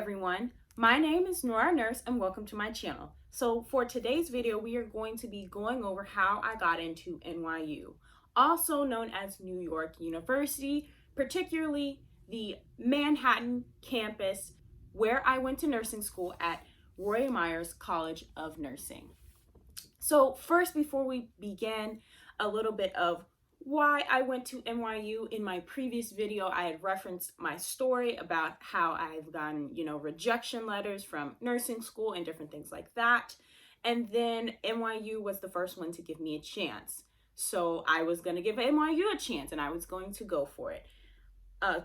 everyone, my name is Nora Nurse and welcome to my channel. So for today's video, we are going to be going over how I got into NYU, also known as New York University, particularly the Manhattan campus where I went to nursing school at Rory Meyers College of Nursing. So first, before we begin, a little bit of why I went to NYU. In my previous video, I had referenced my story about how I've gotten, rejection letters from nursing school and different things like that. And then NYU was the first one to give me a chance. So I was going to give NYU a chance and I was going to go for it.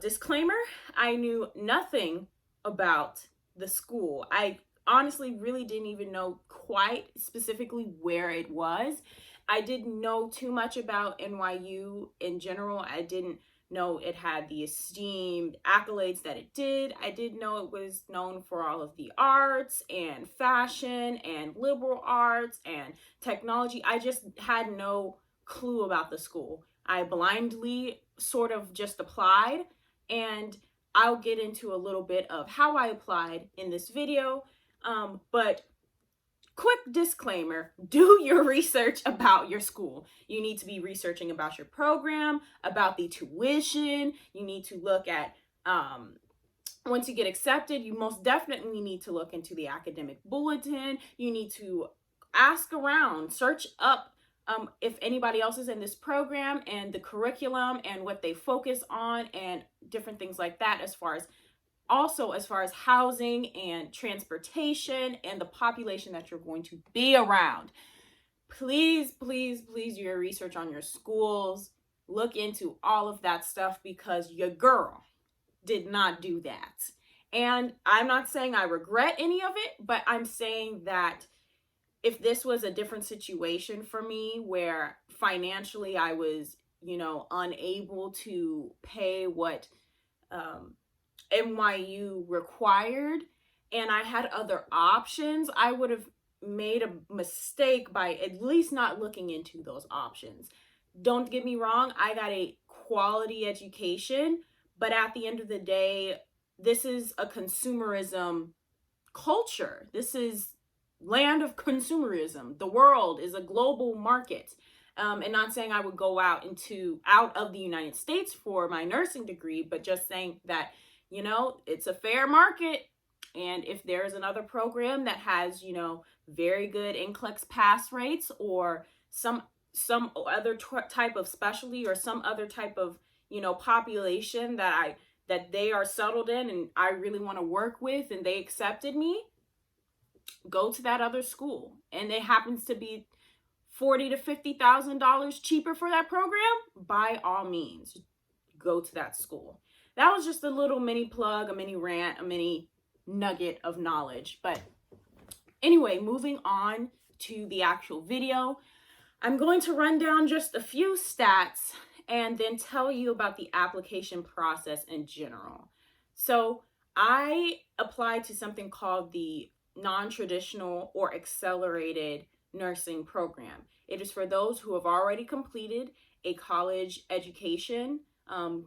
Disclaimer, I knew nothing about the school. I honestly really didn't even know quite specifically where it was. I didn't know too much about NYU in general. I didn't know it had the esteemed accolades that it did. I didn't know it was known for all of the arts and fashion and liberal arts and technology. I just had no clue about the school. I blindly sort of just applied, and I'll get into a little bit of how I applied in this video. But quick disclaimer, do your research about your school. You need to be researching about your program, about the tuition. You need to look at, once you get accepted, you most definitely need to look into the academic bulletin. You need to ask around, search up if anybody else is in this program and the curriculum and what they focus on and different things like that, as far as housing and transportation and the population that you're going to be around. Please, please, please do your research on your schools. Look into all of that stuff because your girl did not do that. And I'm not saying I regret any of it, but I'm saying that if this was a different situation for me where financially I was, unable to pay what NYU required and I had other options, I would have made a mistake by at least not looking into those options. Don't get me wrong, I got a quality education, but at the end of the day, this is a consumerism culture. This is land of consumerism. The world is a global market. And not saying I would go out of the United States for my nursing degree, but just saying that it's a fair market. And if there's another program that has, very good NCLEX pass rates or some other type of specialty or some other type of, population that they are settled in and I really want to work with and they accepted me, go to that other school. And it happens to be $40,000 to $50,000 cheaper for that program, by all means, go to that school. That was just a little mini plug, a mini rant, a mini nugget of knowledge. But anyway, moving on to the actual video, I'm going to run down just a few stats and then tell you about the application process in general. So I applied to something called the non-traditional or accelerated nursing program. It is for those who have already completed a college education,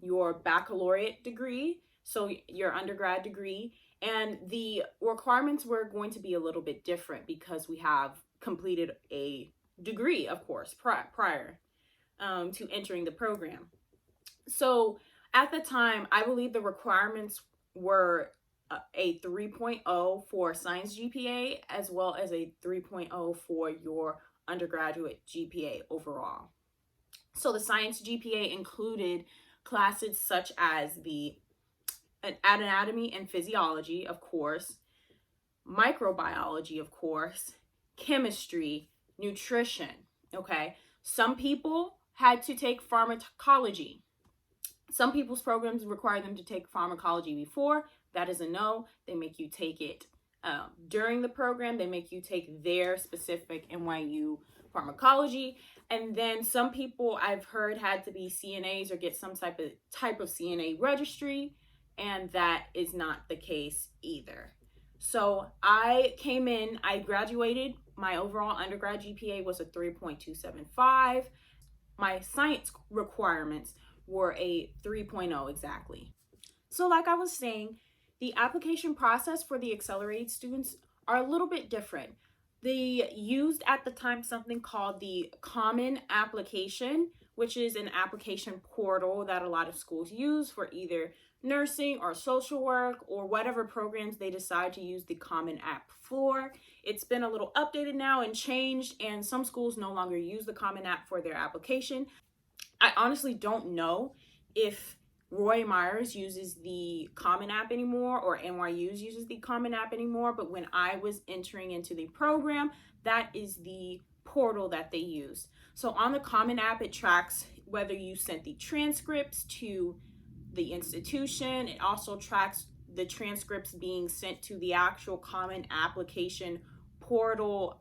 your baccalaureate degree, so your undergrad degree, and the requirements were going to be a little bit different because we have completed a degree, of course, prior to entering the program. So at the time, I believe the requirements were a 3.0 for science GPA as well as a 3.0 for your undergraduate GPA overall. So the science GPA included classes such as the anatomy and physiology, of course, microbiology, of course, chemistry, nutrition, okay? Some people had to take pharmacology. Some people's programs require them to take pharmacology before. That is a no. They make you take it during the program. They make you take their specific NYU pharmacology. And then some people I've heard had to be CNAs or get some type of CNA registry. And that is not the case either. So I came in, I graduated. My overall undergrad GPA was a 3.275. My science requirements were a 3.0 exactly. So like I was saying, The application process for the accelerated students are a little bit different. They used at the time something called the Common Application, which is an application portal that a lot of schools use for either nursing or social work or whatever programs they decide to use the Common App for. It's been a little updated now and changed, and some schools no longer use the Common App for their application. I honestly don't know if Rory Meyers uses the Common App anymore or NYU uses the Common App anymore, but when I was entering into the program, that is the portal that they use. So on the Common App, it tracks whether you sent the transcripts to the institution. It also tracks the transcripts being sent to the actual Common Application portal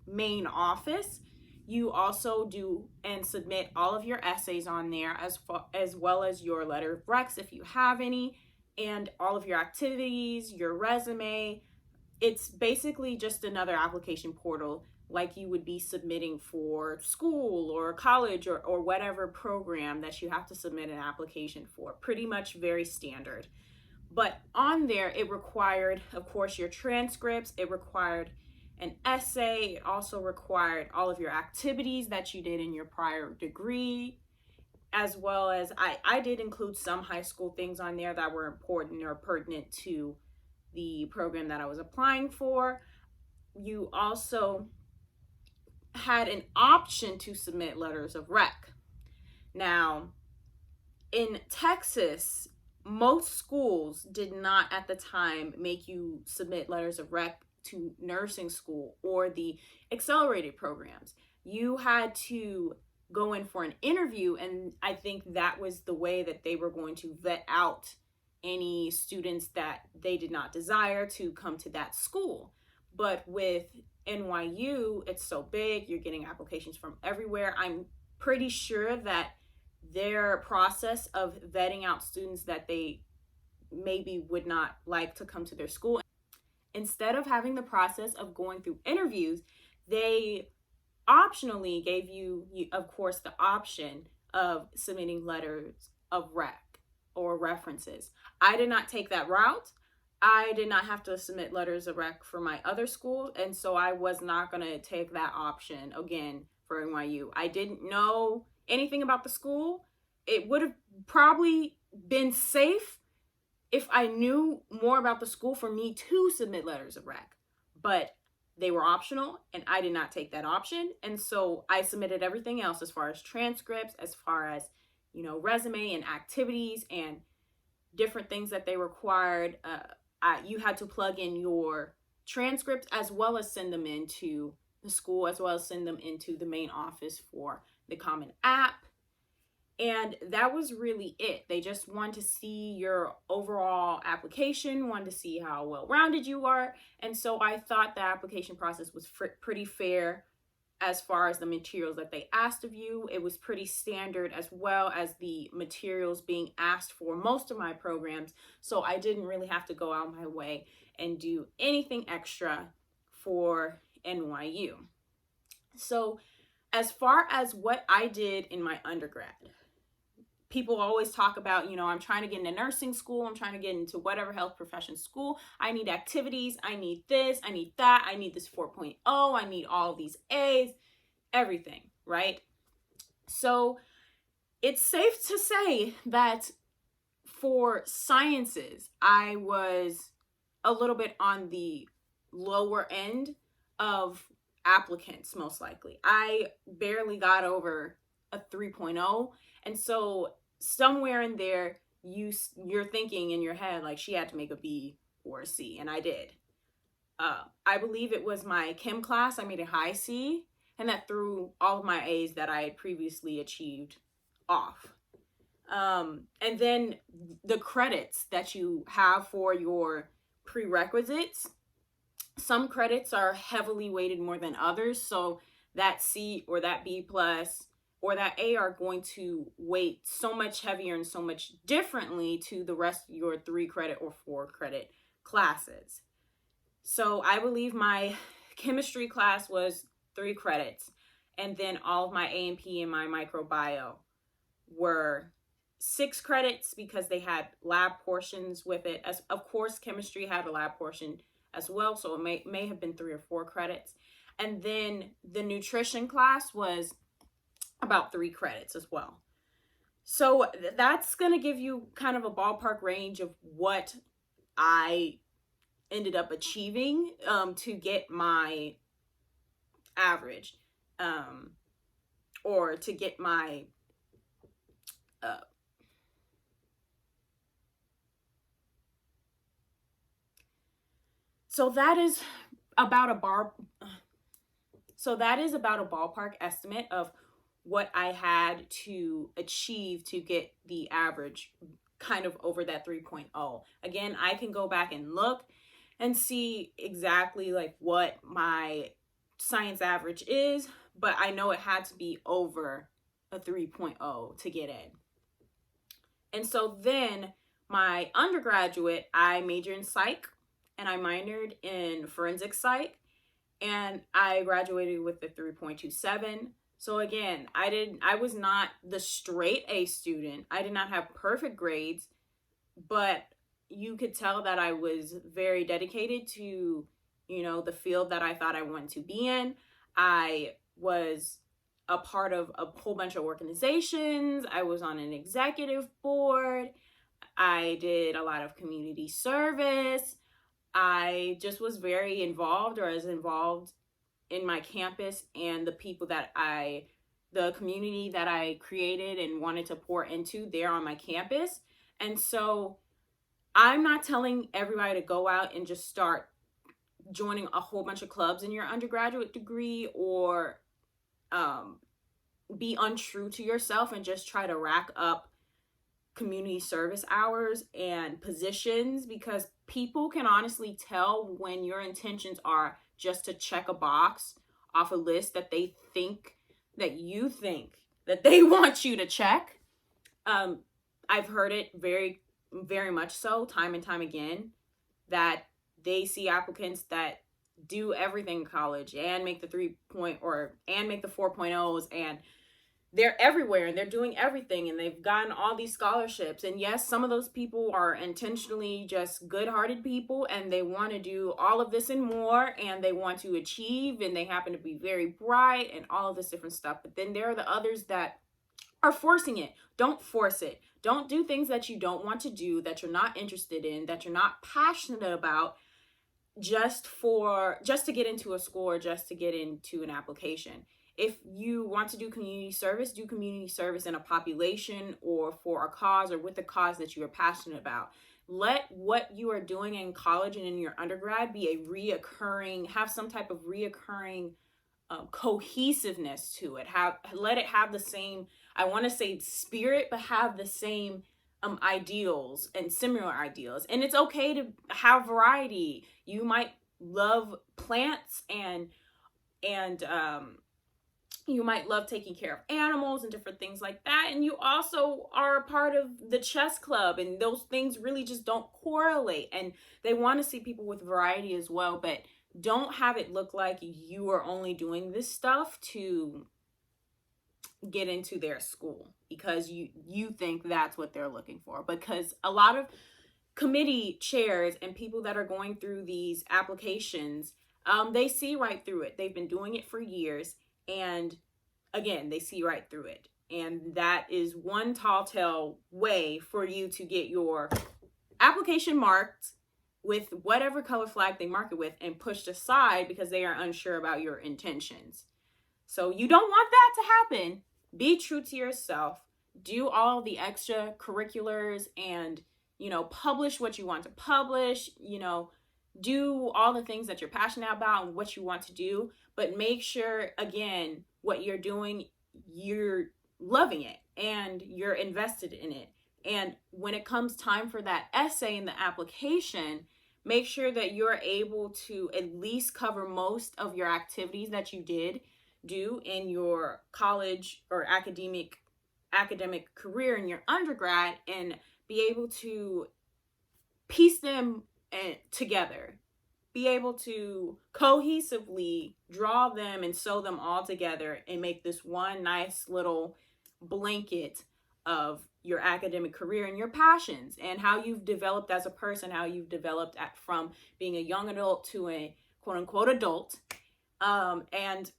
main office. You also do and submit all of your essays on there, as well as your letter of recs if you have any, and all of your activities, your resume. It's basically just another application portal like you would be submitting for school or college or whatever program that you have to submit an application for. Pretty much very standard. But on there, it required, of course, your transcripts. It required an essay. It also required all of your activities that you did in your prior degree, as well as I did include some high school things on there that were important or pertinent to the program that I was applying for. You also had an option to submit letters of rec. Now, in Texas, most schools did not at the time make you submit letters of rec to nursing school or the accelerated programs. You had to go in for an interview, and I think that was the way that they were going to vet out any students that they did not desire to come to that school. But with NYU, it's so big, you're getting applications from everywhere. I'm pretty sure that their process of vetting out students that they maybe would not like to come to their school, instead of having the process of going through interviews, they optionally gave you, of course, the option of submitting letters of rec or references. I did not take that route. I did not have to submit letters of rec for my other school, and so I was not going to take that option again for NYU. I didn't know anything about the school. It would have probably been safe if I knew more about the school for me to submit letters of rec, but they were optional and I did not take that option. And so I submitted everything else as far as transcripts, as far as, resume and activities and different things that they required. You had to plug in your transcripts as well as send them into the school, as well as send them into the main office for the Common App. And that was really it. They just wanted to see your overall application, wanted to see how well-rounded you are. And so I thought the application process was pretty fair as far as the materials that they asked of you. It was pretty standard as well as the materials being asked for most of my programs. So I didn't really have to go out my way and do anything extra for NYU. So as far as what I did in my undergrad, people always talk about, I'm trying to get into nursing school. I'm trying to get into whatever health profession school. I need activities. I need this. I need that. I need this 4.0. I need all these A's, everything, right? So it's safe to say that for sciences, I was a little bit on the lower end of applicants, most likely. I barely got over a 3.0. And so somewhere in there, you're thinking in your head, like, she had to make a B or a C, and I did. I believe it was my chem class, I made a high C, and that threw all of my A's that I had previously achieved off. And then the credits that you have for your prerequisites, some credits are heavily weighted more than others, so that C or that B plus or that A are going to weight so much heavier and so much differently to the rest of your 3 credit or 4 credit classes. So I believe my chemistry class was 3 credits, and then all of my A&P and my microbiome were 6 credits because they had lab portions with it. As of course, chemistry had a lab portion as well, so it may have been 3 or 4 credits. And then the nutrition class was about 3 credits as well. So that's going to give you kind of a ballpark range of what I ended up achieving to get my average, or to get my so that is about a ballpark estimate of what I had to achieve to get the average kind of over that 3.0. Again, I can go back and look and see exactly like what my science average is, but I know it had to be over a 3.0 to get in. And so then my undergraduate, I majored in psych and I minored in forensic psych, and I graduated with a 3.27. So again, I was not the straight A student. I did not have perfect grades, but you could tell that I was very dedicated to, the field that I thought I wanted to be in. I was a part of a whole bunch of organizations. I was on an executive board. I did a lot of community service. I just was very involved, or as involved in my campus and the people that the community that I created and wanted to pour into there on my campus. And so I'm not telling everybody to go out and just start joining a whole bunch of clubs in your undergraduate degree, or be untrue to yourself and just try to rack up community service hours and positions, because people can honestly tell when your intentions are just to check a box off a list that they think that you think that they want you to check. I've heard it very, very much so, time and time again, that they see applicants that do everything in college and make the 4.0s, and they're everywhere and they're doing everything and they've gotten all these scholarships. And yes, some of those people are intentionally just good-hearted people and they want to do all of this and more, and they want to achieve, and they happen to be very bright and all of this different stuff. But then there are the others that are forcing it. Don't force it. Don't do things that you don't want to do, that you're not interested in, that you're not passionate about, just to get into a school or just to get into an application. If you want to do community service in a population or for a cause or with a cause that you are passionate about. Let what you are doing in college and in your undergrad be have some type of reoccurring cohesiveness to it. Let it have the same, I want to say spirit, but have the same ideals and similar ideals. And it's okay to have variety. You might love plants and you might love taking care of animals and different things like that. And you also are a part of the chess club, and those things really just don't correlate. And they want to see people with variety as well, but don't have it look like you are only doing this stuff to get into their school because you think that's what they're looking for. Because a lot of committee chairs and people that are going through these applications, they see right through it. They've been doing it for years. And again, they see right through it. And that is one tall tale way for you to get your application marked with whatever color flag they mark it with and pushed aside because they are unsure about your intentions. So you don't want that to happen. Be true to yourself. Do all the extra curriculars and, publish what you want to publish, do all the things that you're passionate about and what you want to do, but make sure, again, what you're doing, you're loving it and you're invested in it. And when it comes time for that essay in the application, make sure that you're able to at least cover most of your activities that you did do in your college or academic career in your undergrad, and be able to piece them together, be able to cohesively draw them and sew them all together and make this one nice little blanket of your academic career and your passions and how you've developed as a person, how you've developed from being a young adult to a quote unquote adult, and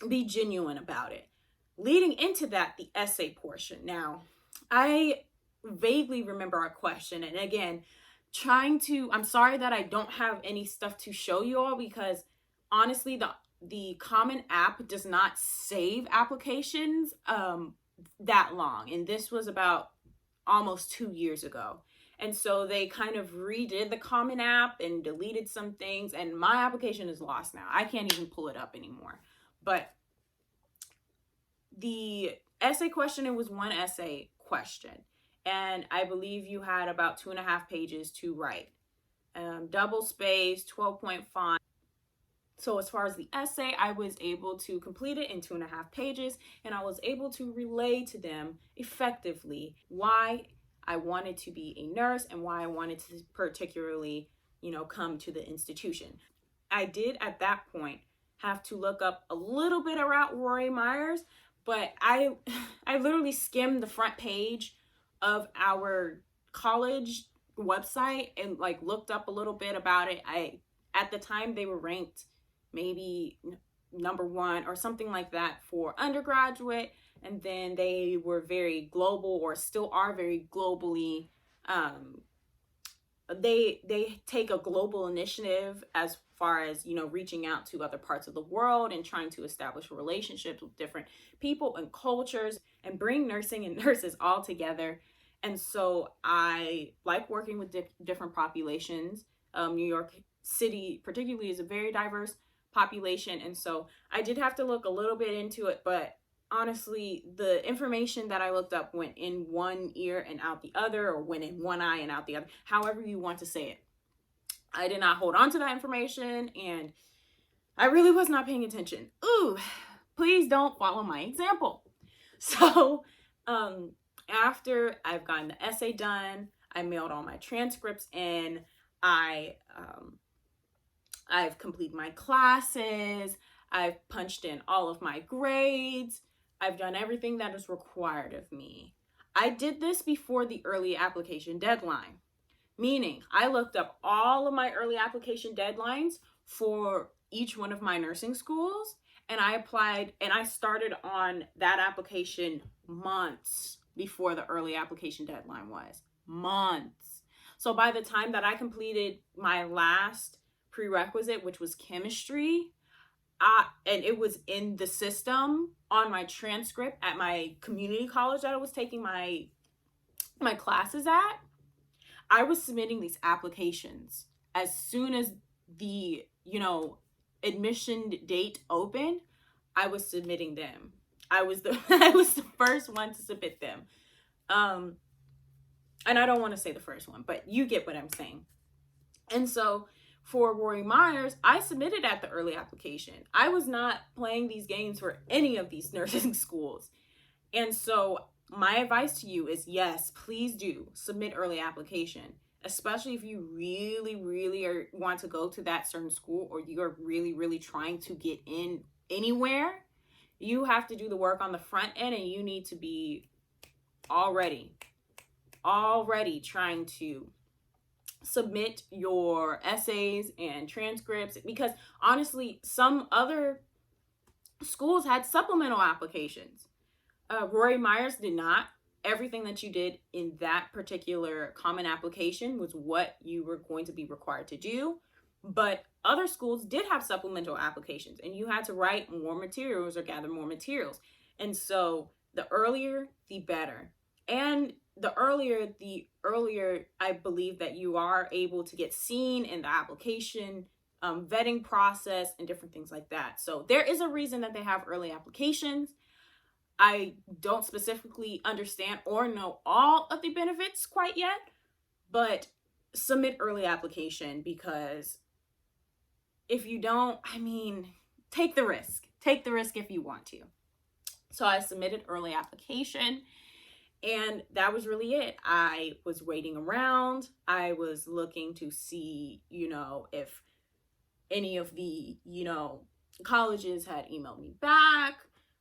be genuine about it. Leading into that, the essay portion. Now, I vaguely remember our question, and again, I'm sorry that I don't have any stuff to show you all, because honestly, the Common App does not save applications that long, and this was about almost 2 years ago. And so they kind of redid the Common App and deleted some things, and my application is lost now. I can't even pull it up anymore. But the essay question, it was one essay question, and I believe you had about 2.5 pages to write, double space, 12-point font. So as far as the essay, I was able to complete it in 2.5 pages, and I was able to relay to them effectively why I wanted to be a nurse and why I wanted to particularly, come to the institution. I did at that point have to look up a little bit about Rory Meyers, but I literally skimmed the front page of our college website and looked up a little bit about it. At the time they were ranked maybe number 1 or something like that for undergraduate, and then they were very global, or still are very globally. They take a global initiative as far as reaching out to other parts of the world and trying to establish relationships with different people and cultures and bring nursing and nurses all together. And so I like working with different populations. New York City particularly is a very diverse population, and so I did have to look a little bit into it, but honestly, the information that I looked up went in one ear and out the other, or went in one eye and out the other, however you want to say it. I did not hold on to that information, and I really was not paying attention. Ooh, please don't follow my example. So after I've gotten the essay done, I mailed all my transcripts in, I've completed my classes, I've punched in all of my grades, I've done everything that is required of me. I did this before the early application deadline, meaning I looked up all of my early application deadlines for each one of my nursing schools, and I applied, and I started on that application months before the early application deadline was. Months. So by the time that I completed my last prerequisite, which was chemistry, and it was in the system on my transcript at my community college that I was taking my classes at, I was submitting these applications as soon as the admission date opened. I was submitting them. I was the first one to submit them. And I don't want to say the first one, but you get what I'm saying. And so for Rory Meyers, I submitted at the early application. I was not playing these games for any of these nursing schools. And so my advice to you is, yes, please do submit early application, especially if you really, really want to go to that certain school, or you are really, really trying to get in anywhere. You have to do the work on the front end, and you need to be already trying to submit your essays and transcripts, because honestly, some other schools had supplemental applications. Rory Meyers did not. Everything that you did in that particular common application was what you were going to be required to do. But other schools did have supplemental applications, and you had to write more materials or gather more materials. And so the earlier, the better. And the earlier I believe that you are able to get seen in the application vetting process and different things like that. So there is a reason that they have early applications. I don't specifically understand or know all of the benefits quite yet, but submit early application, because if you don't, take the risk. Take the risk if you want to. So I submitted early application, and that was really it. I was waiting around. I was looking to see, if any of the, colleges had emailed me back.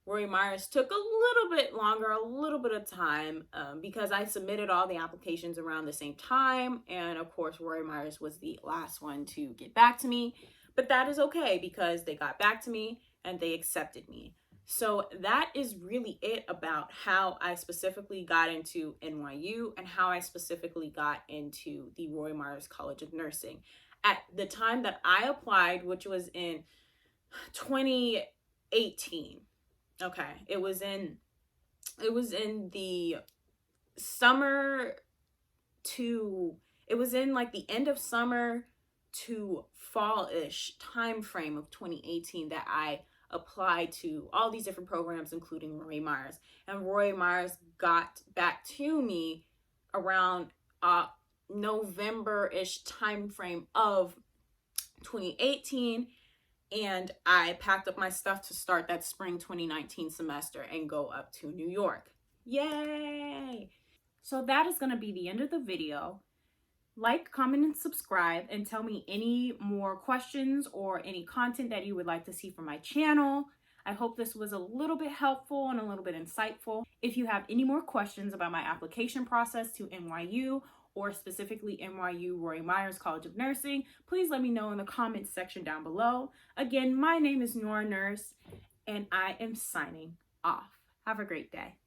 Rory Meyers took a little bit longer, a little bit of time, because I submitted all the applications around the same time. And of course, Rory Meyers was the last one to get back to me. But that is okay because they got back to me and they accepted me. So that is really it about how I specifically got into NYU and how I specifically got into the Rory Meyers College of Nursing. At the time that I applied, which was in 2018. Okay, it was in the summer to, it was in like the end of summer to fall-ish time frame of 2018 that I applied to all these different programs, including Rory Meyers. And Rory Meyers got back to me around November-ish time frame of 2018, and I packed up my stuff to start that spring 2019 semester and go up to New York. Yay! So that is going to be the end of the video. Like, comment, and subscribe, and tell me any more questions or any content that you would like to see from my channel. I hope this was a little bit helpful and a little bit insightful. If you have any more questions about my application process to NYU, or specifically NYU Rory Meyers College of Nursing, please let me know in the comments section down below. Again, my name is Nora Nurse, and I am signing off. Have a great day.